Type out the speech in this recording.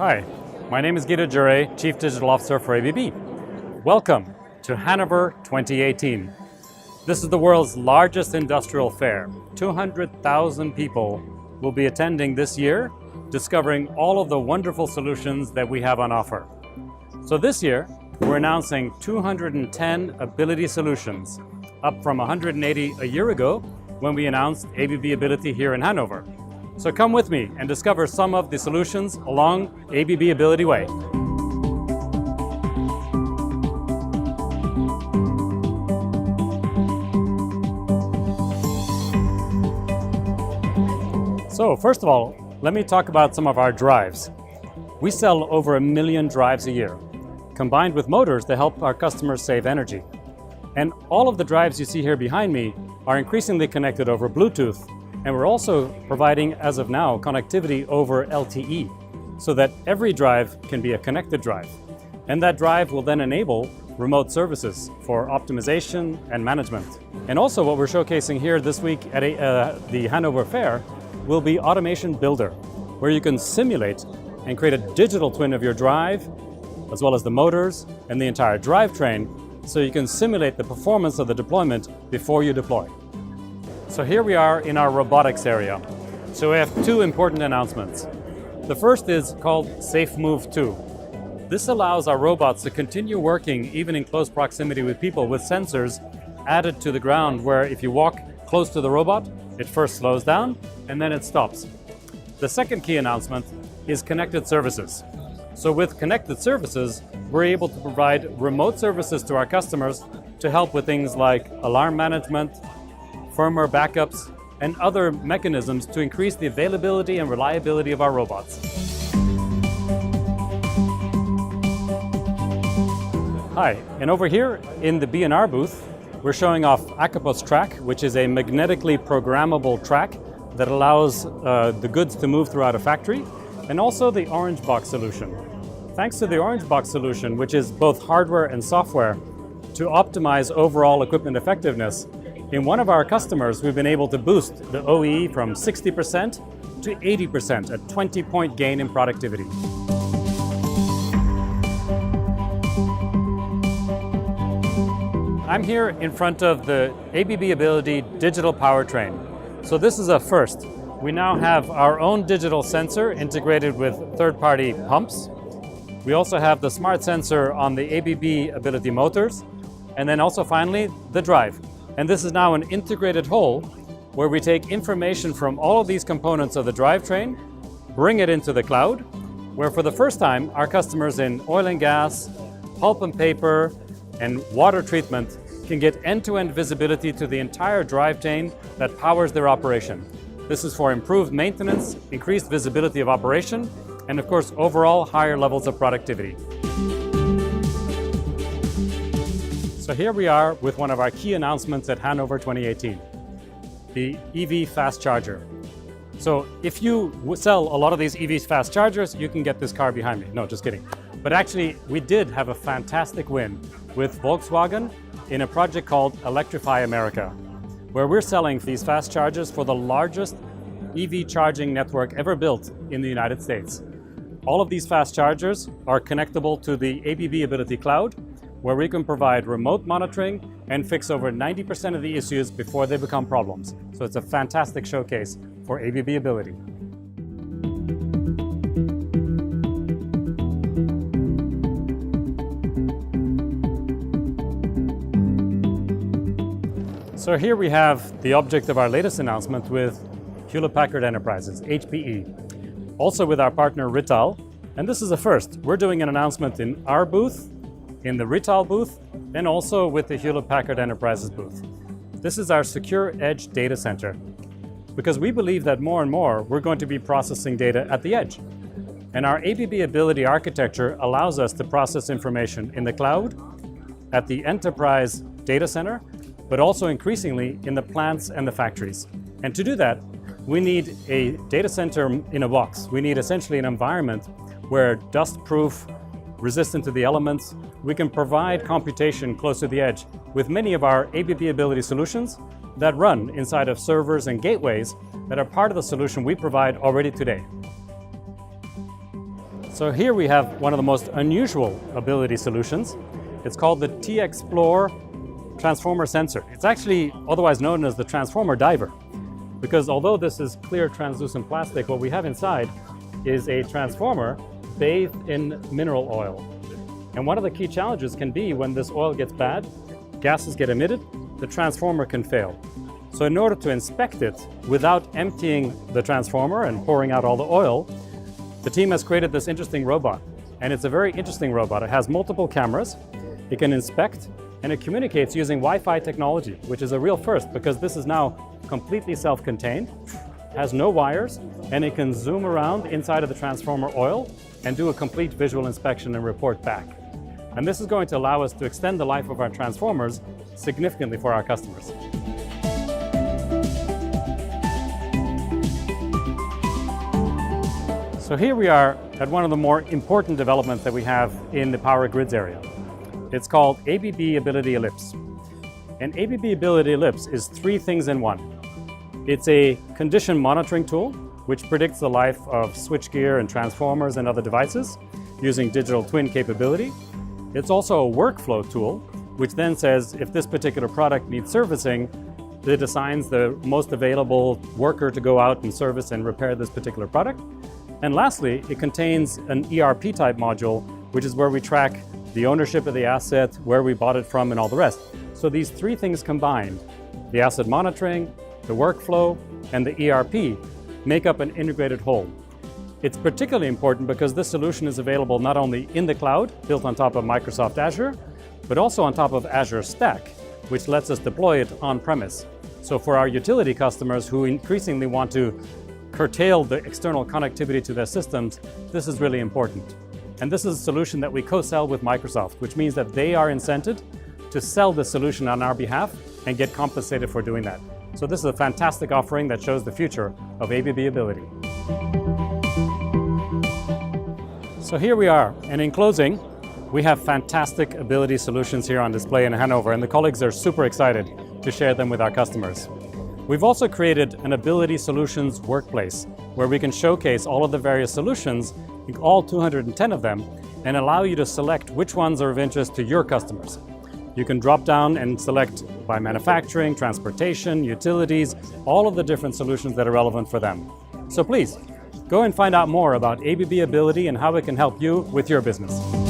Hi, my name is Guido Jouret, Chief Digital Officer for ABB. Welcome to Hanover 2018. This is the world's largest industrial fair. 200,000 people will be attending this year, discovering all of the wonderful solutions that we have on offer. So this year, we're announcing 210 Ability solutions, up from 180 a year ago when we announced ABB Ability here in Hanover. So come with me and discover some of the solutions along ABB Ability Way. So first of all, let me talk about some of our drives. We sell over 1 million drives a year, combined with motors to help our customers save energy. And all of the drives you see here behind me are increasingly connected over Bluetooth. And we're also providing, as of now, connectivity over LTE, so that every drive can be a connected drive. And that drive will then enable remote services for optimization and management. And also what we're showcasing here this week at the Hanover Fair will be Automation Builder, where you can simulate and create a digital twin of your drive, as well as the motors and the entire drivetrain, so you can simulate the performance of the deployment before you deploy. So here we are in our robotics area. So we have two important announcements. The first is called Safe Move 2. This allows our robots to continue working even in close proximity with people with sensors added to the ground, where if you walk close to the robot, it first slows down and then it stops. The second key announcement is connected services. So with connected services, we're able to provide remote services to our customers to help with things like alarm management, firmware backups, and other mechanisms to increase the availability and reliability of our robots. Hi, and over here in the B&R booth, we're showing off Akapos Track, which is a magnetically programmable track that allows the goods to move throughout a factory, and also the Orange Box solution. Thanks to the Orange Box solution, which is both hardware and software, to optimize overall equipment effectiveness, in one of our customers, we've been able to boost the OEE from 60% to 80%, a 20-point gain in productivity. I'm here in front of the ABB Ability digital powertrain. So this is a first. We now have our own digital sensor integrated with third-party pumps. We also have the smart sensor on the ABB Ability motors, and then also finally the drive. And this is now an integrated whole where we take information from all of these components of the drivetrain, bring it into the cloud, where for the first time our customers in oil and gas, pulp and paper, and water treatment can get end-to-end visibility to the entire drivetrain that powers their operation. This is for improved maintenance, increased visibility of operation, and of course overall higher levels of productivity. So here we are with one of our key announcements at Hanover 2018, the EV fast charger. So if you sell a lot of these EV fast chargers, you can get this car behind me. No, just kidding. But actually, we did have a fantastic win with Volkswagen in a project called Electrify America, where we're selling these fast chargers for the largest EV charging network ever built in the United States. All of these fast chargers are connectable to the ABB Ability Cloud, where we can provide remote monitoring and fix over 90% of the issues before they become problems. So it's a fantastic showcase for ABB Ability. So here we have the object of our latest announcement with Hewlett-Packard Enterprises, HPE. Also with our partner Rittal, and this is a first. We're doing an announcement in our booth, in the Rittal booth, and also with the Hewlett-Packard Enterprises booth. This is our secure edge data center, because we believe that more and more we're going to be processing data at the edge. And our ABB Ability architecture allows us to process information in the cloud, at the enterprise data center, but also increasingly in the plants and the factories. And to do that, we need a data center in a box. We need essentially an environment where dust-proof, resistant to the elements, we can provide computation close to the edge with many of our ABB Ability solutions that run inside of servers and gateways that are part of the solution we provide already today. So here we have one of the most unusual ability solutions. It's called the T-Explore Transformer Sensor. It's actually otherwise known as the Transformer Diver, because although this is clear translucent plastic, what we have inside is a transformer bathed in mineral oil. And one of the key challenges can be when this oil gets bad, gases get emitted, the transformer can fail. So in order to inspect it without emptying the transformer and pouring out all the oil, the team has created this interesting robot. And it's a very interesting robot. It has multiple cameras, it can inspect, and it communicates using Wi-Fi technology, which is a real first because this is now completely self-contained, has no wires, and it can zoom around inside of the transformer oil and do a complete visual inspection and report back. And this is going to allow us to extend the life of our transformers significantly for our customers. So here we are at one of the more important developments that we have in the power grids area. It's called ABB Ability Ellipse. And ABB Ability Ellipse is three things in one. It's a condition monitoring tool, which predicts the life of switchgear and transformers and other devices using digital twin capability. It's also a workflow tool, which then says if this particular product needs servicing, it assigns the most available worker to go out and service and repair this particular product. And lastly, it contains an ERP type module, which is where we track the ownership of the asset, where we bought it from, and all the rest. So these three things combined, the asset monitoring, the workflow, and the ERP, make up an integrated whole. It's particularly important because this solution is available not only in the cloud, built on top of Microsoft Azure, but also on top of Azure Stack, which lets us deploy it on-premise. So for our utility customers who increasingly want to curtail the external connectivity to their systems, this is really important. And this is a solution that we co-sell with Microsoft, which means that they are incented to sell the solution on our behalf and get compensated for doing that. So this is a fantastic offering that shows the future of ABB Ability. So here we are, and in closing, we have fantastic ability solutions here on display in Hanover, and the colleagues are super excited to share them with our customers. We've also created an Ability Solutions workplace where we can showcase all of the various solutions, all 210 of them, and allow you to select which ones are of interest to your customers. You can drop down and select by manufacturing, transportation, utilities, all of the different solutions that are relevant for them. So please, go and find out more about ABB Ability and how it can help you with your business.